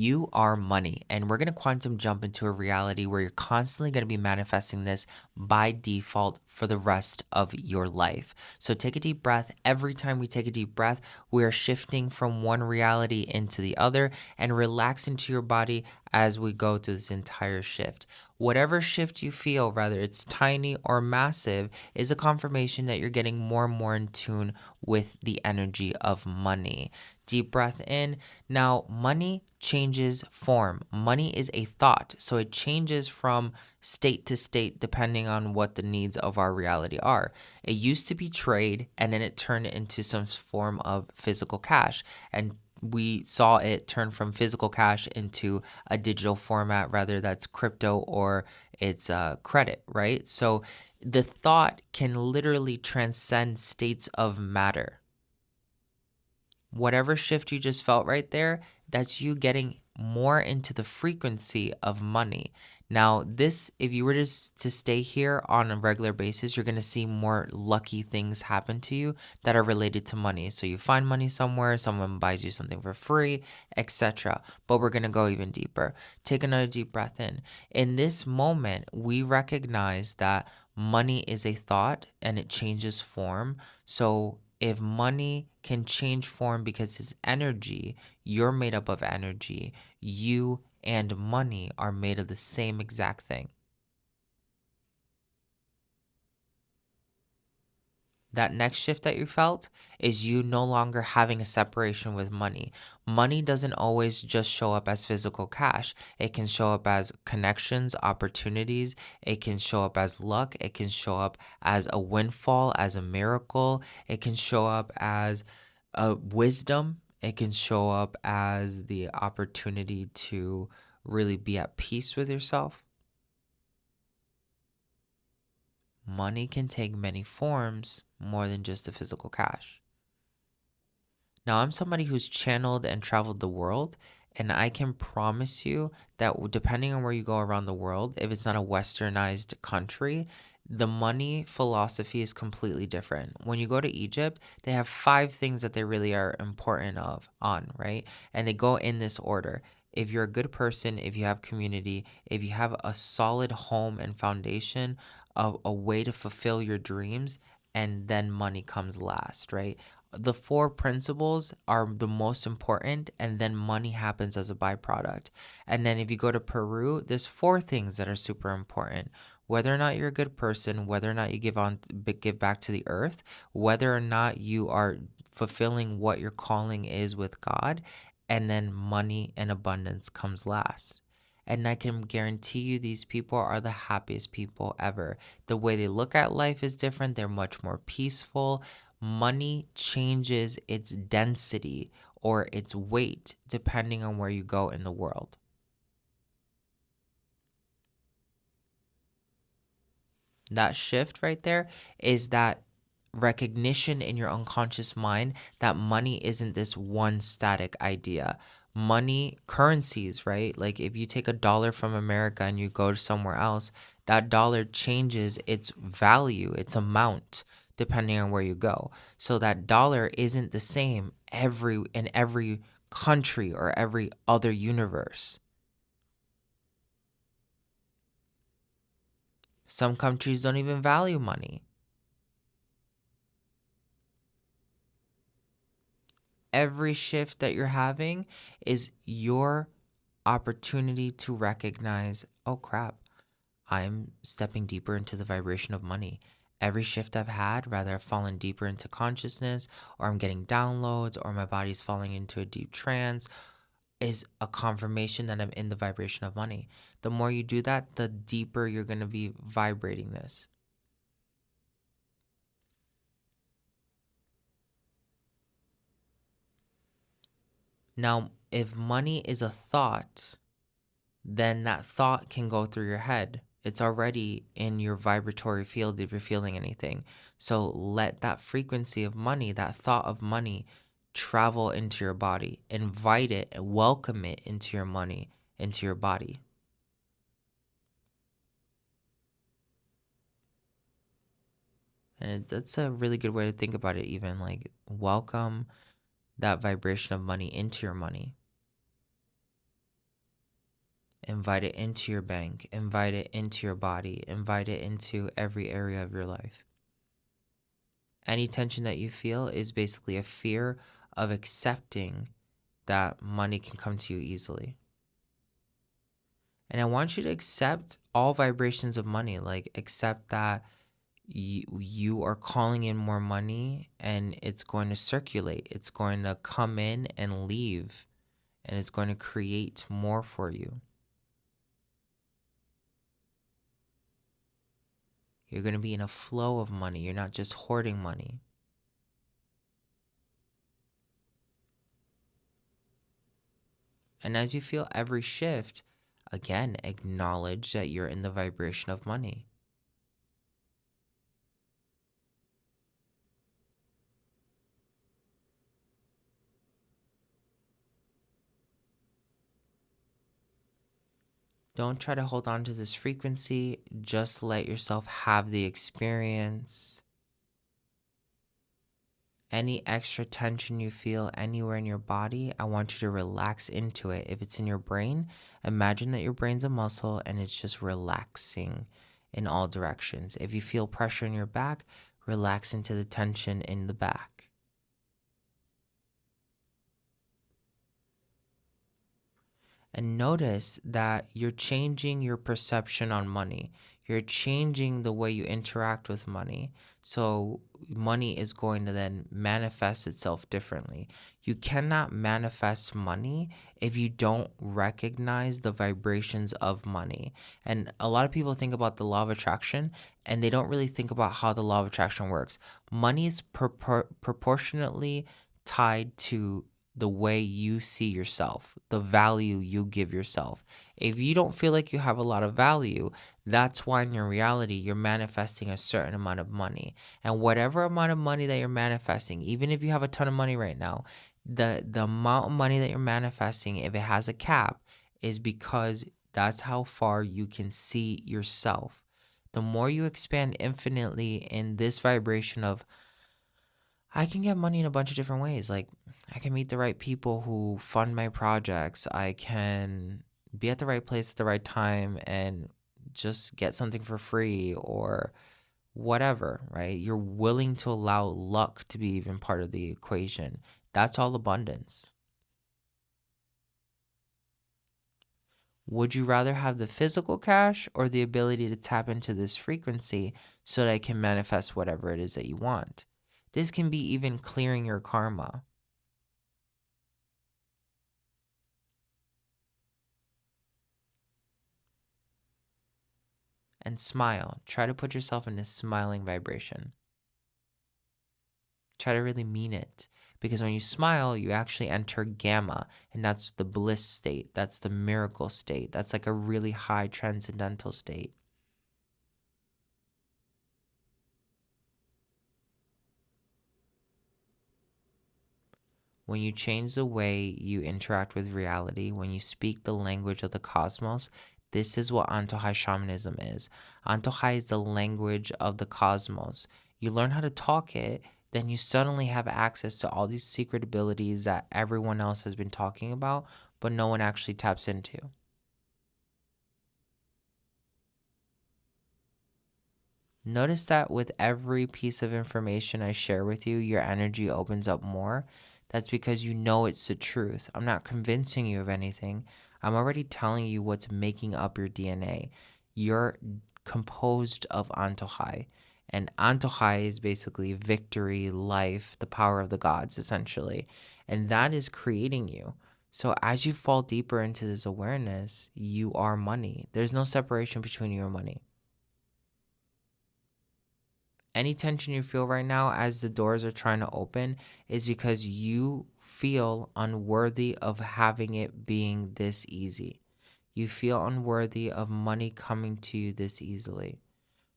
You are money, and we're going to quantum jump into a reality where you're constantly going to be manifesting this by default for the rest of your life. So take a deep breath. Every time we take a deep breath, we are shifting from one reality into the other, and relax into your body as we go through this entire shift. Whatever shift you feel, whether it's tiny or massive, is a confirmation that you're getting more and more in tune with the energy of money. Deep breath in. Now, money changes form. Money is a thought, so it changes from state to state depending on what the needs of our reality are. It used to be trade, and then it turned into some form of physical cash. And we saw it turn from physical cash into a digital format, rather that's crypto or it's credit, right? So the thought can literally transcend states of matter. Whatever shift you just felt right there, that's you getting more into the frequency of money. Now, this, if you were just to stay here on a regular basis, you're going to see more lucky things happen to you that are related to money. So you find money somewhere, someone buys you something for free, etc. But we're going to go even deeper. Take another deep breath in. In this moment, we recognize that money is a thought and it changes form. So if money can change form because it's energy, you're made up of energy. You and money are made of the same exact thing. That next shift that you felt is you no longer having a separation with money. Money doesn't always just show up as physical cash. It can show up as connections, opportunities. It can show up as luck. It can show up as a windfall, as a miracle. It can show up as a wisdom. It can show up as the opportunity to really be at peace with yourself. Money can take many forms more than just the physical cash. Now, I'm somebody who's channeled and traveled the world, and I can promise you that depending on where you go around the world, if it's not a westernized country, the money philosophy is completely different. When you go to Egypt, they have 5 things that they really are important right? And they go in this order. If you're a good person, if you have community, if you have a solid home and foundation, a way to fulfill your dreams, and then money comes last, right? The 4 principles are the most important, and then money happens as a byproduct. And then if you go to Peru, there's 4 things that are super important. Whether or not you're a good person, whether or not you give back to the earth, whether or not you are fulfilling what your calling is with God, and then money and abundance comes last. And I can guarantee you these people are the happiest people ever. The way they look at life is different. They're much more peaceful. Money changes its density or its weight depending on where you go in the world. That shift right there is that recognition in your unconscious mind that money isn't this one static idea. Money, currencies, right? Like if you take a dollar from America and you go to somewhere else, that dollar changes its value, its amount, depending on where you go. So that dollar isn't the same in every country or every other universe. Some countries don't even value money. Every shift that you're having is your opportunity to recognize, oh crap, I'm stepping deeper into the vibration of money. Every shift I've had, rather I've fallen deeper into consciousness, or I'm getting downloads, or my body's falling into a deep trance, is a confirmation that I'm in the vibration of money. The more you do that, the deeper you're going to be vibrating this. Now, if money is a thought, then that thought can go through your head. It's already in your vibratory field if you're feeling anything. So let that frequency of money, that thought of money, travel into your body. Invite it and welcome it into your money, into your body. And that's a really good way to think about it, even like welcome that vibration of money into your money. Invite it into your bank, invite it into your body, invite it into every area of your life. Any tension that you feel is basically a fear of accepting that money can come to you easily. And I want you to accept all vibrations of money, like accept that you are calling in more money and it's going to circulate. It's going to come in and leave, and it's going to create more for you. You're going to be in a flow of money. You're not just hoarding money. And as you feel every shift, again, acknowledge that you're in the vibration of money. Don't try to hold on to this frequency. Just let yourself have the experience. Any extra tension you feel anywhere in your body, I want you to relax into it. If it's in your brain, imagine that your brain's a muscle and it's just relaxing in all directions. If you feel pressure in your back, relax into the tension in the back. And notice that you're changing your perception on money. You're changing the way you interact with money. So, money is going to then manifest itself differently. You cannot manifest money if you don't recognize the vibrations of money. And a lot of people think about the law of attraction and they don't really think about how the law of attraction works. Money is proportionately tied to the way you see yourself, the value you give yourself. If you don't feel like you have a lot of value, that's why in your reality you're manifesting a certain amount of money. And whatever amount of money that you're manifesting, even if you have a ton of money right now, the amount of money that you're manifesting, if it has a cap, is because that's how far you can see yourself. The more you expand infinitely in this vibration of I can get money in a bunch of different ways. Like, I can meet the right people who fund my projects. I can be at the right place at the right time and just get something for free or whatever, right? You're willing to allow luck to be even part of the equation. That's all abundance. Would you rather have the physical cash or the ability to tap into this frequency so that it can manifest whatever it is that you want? This can be even clearing your karma. And smile. Try to put yourself in a smiling vibration. Try to really mean it. Because when you smile, you actually enter gamma, and that's the bliss state. That's the miracle state. That's like a really high transcendental state. When you change the way you interact with reality, when you speak the language of the cosmos, this is what Antohai shamanism is. Antohai is the language of the cosmos. You learn how to talk it, then you suddenly have access to all these secret abilities that everyone else has been talking about, but no one actually taps into. Notice that with every piece of information I share with you, your energy opens up more. That's because you know it's the truth. I'm not convincing you of anything. I'm already telling you what's making up your DNA. You're composed of Antohai. And Antohai is basically victory, life, the power of the gods, essentially. And that is creating you. So as you fall deeper into this awareness, you are money. There's no separation between you and money. Any tension you feel right now as the doors are trying to open is because you feel unworthy of having it being this easy. You feel unworthy of money coming to you this easily.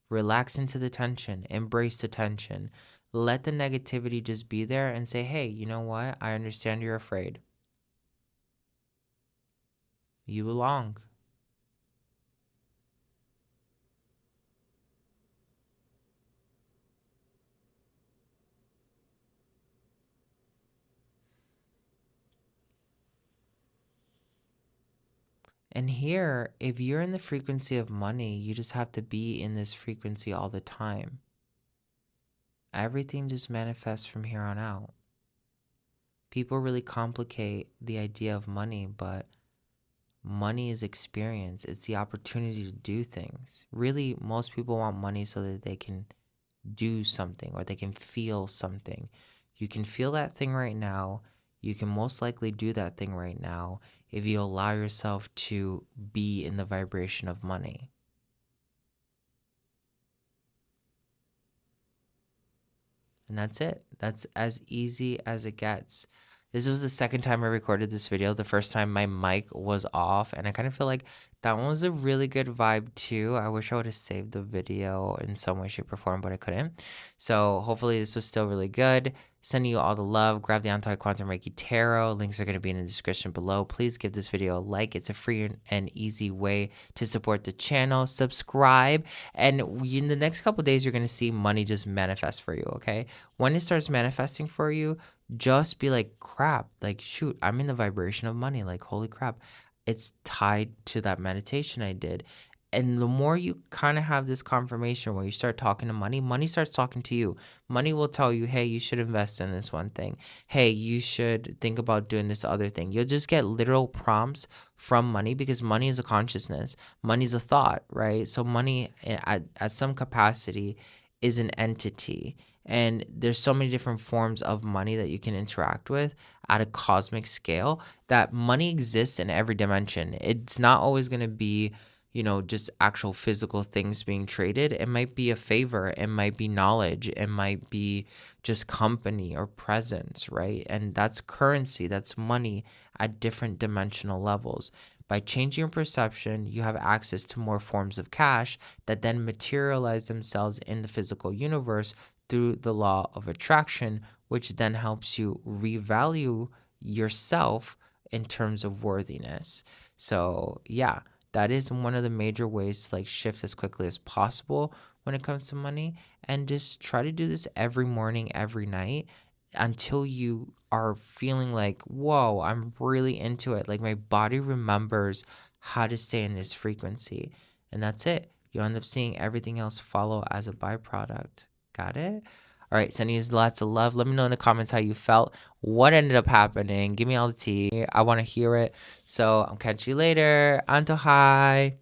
Relax into the tension, embrace the tension. Let the negativity just be there and say, hey, you know what? I understand you're afraid. You belong. And here, if you're in the frequency of money, you just have to be in this frequency all the time. Everything just manifests from here on out. People really complicate the idea of money, but money is experience. It's the opportunity to do things. Really, most people want money so that they can do something or they can feel something. You can feel that thing right now. You can most likely do that thing right now if you allow yourself to be in the vibration of money. And that's it. That's as easy as it gets. This was the second time I recorded this video. The first time my mic was off, and I kind of feel like that one was a really good vibe too. I wish I would have saved the video in some way, shape, or form, but I couldn't. So hopefully this was still really good. Sending you all the love. Grab the Antohai Quantum Reiki Tarot. Links are going to be in the description below. Please give this video a like. It's a free and easy way to support the channel. Subscribe. And in the next couple days, you're going to see money just manifest for you, okay? When it starts manifesting for you, just be like, crap, like, shoot, I'm in the vibration of money. Like, holy crap, it's tied to that meditation I did. And the more you kind of have this confirmation where you start talking to money, money starts talking to you. Money will tell you, hey, you should invest in this one thing. Hey, you should think about doing this other thing. You'll just get literal prompts from money because money is a consciousness. Money is a thought, right? So money at some capacity is an entity. And there's so many different forms of money that you can interact with at a cosmic scale that money exists in every dimension. It's not always going to be, just actual physical things being traded. It might be a favor. It might be knowledge. It might be just company or presence, right? And that's currency. That's money at different dimensional levels. By changing your perception, you have access to more forms of cash that then materialize themselves in the physical universe through the law of attraction, which then helps you revalue yourself in terms of worthiness. So, yeah, that is one of the major ways to shift as quickly as possible when it comes to money. And just try to do this every morning, every night until you are feeling like, whoa, I'm really into it. Like my body remembers how to stay in this frequency. And that's it. You'll end up seeing everything else follow as a byproduct. Got it? All right, sending you lots of love. Let me know in the comments how you felt. What ended up happening? Give me all the tea. I want to hear it. So I'll catch you later. Antohai.